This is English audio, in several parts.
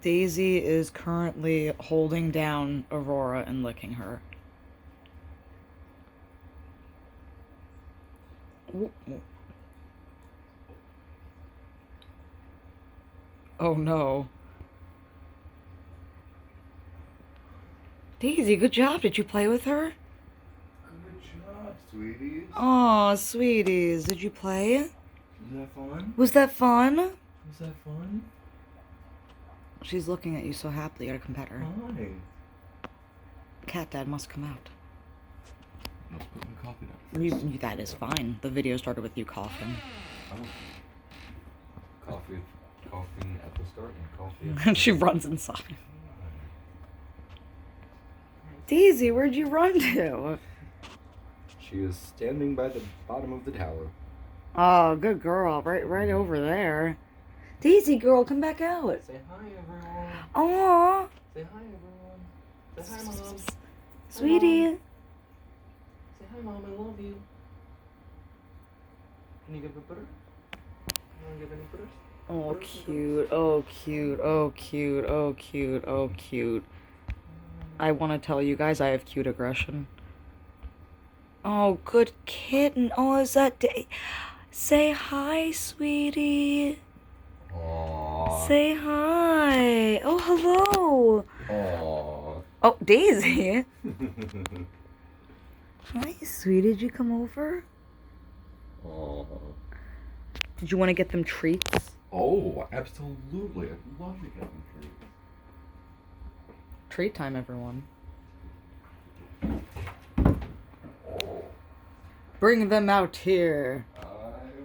Daisy is currently holding down Aurora and licking her. Oh no. Daisy, good job. Did you play with her? Good job, sweeties. Aw, sweeties. Did you play? Was that fun? Was that fun? Was that fun? She's looking at you so happily. You gotta come pet her. Hi. Cat Dad must come out. Let's put my coffee down. That is fine. The video started with you coughing. Oh. Coughing at the start and coffee. And she runs inside. Daisy, where'd you run to? She is standing by the bottom of the tower. Oh, good girl. Right over there. Daisy girl, come back out. Say hi, everyone. Aw. Say hi, everyone. Say hi, Mom. Sweetie. Say hi, Mom. I love you. Can you give a butter? You want to give any butters? Oh, cute. Oh, cute. Oh, cute. Oh, cute. Oh, cute. I want to tell you guys I have cute aggression. Oh, good kitten. Oh, is that Day? Say hi, sweetie. Aww. Say hi. Oh, hello. Aww. Oh, Daisy. Hi, sweetie. Did you come over? Aww. Did you want to get them treats? Oh, absolutely. I'd love to get them treats. Treat time, everyone. Bring them out here. I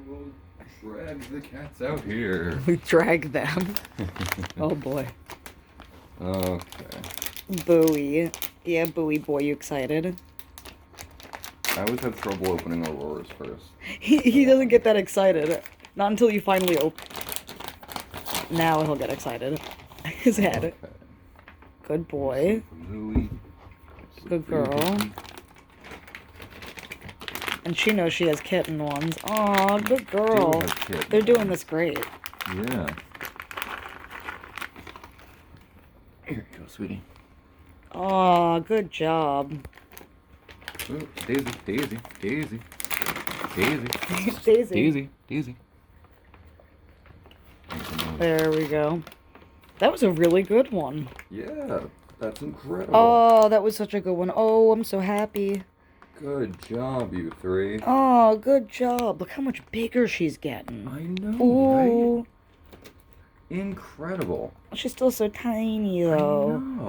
will drag the cats out here. We drag them. Oh boy. Okay. Bowie. Yeah, Bowie boy, you excited? I always have trouble opening Aurora's first. He doesn't get that excited. Not until you finally open. Now he'll get excited. His head. Okay. Good boy. Louie. Good girl. And she knows she has kitten ones. Aw, good girl. They're doing this great. Yeah. Here you go, sweetie. Aw, good job. Oh, Daisy, Daisy, Daisy, Daisy, Daisy. Daisy, Daisy. There we go. That was a really good one. Yeah, that's incredible. Oh, that was such a good one. Oh, I'm so happy. Good job, you three. Oh, good job. Look how much bigger she's getting. I know, Ooh. right? Incredible. She's still so tiny, though. I know.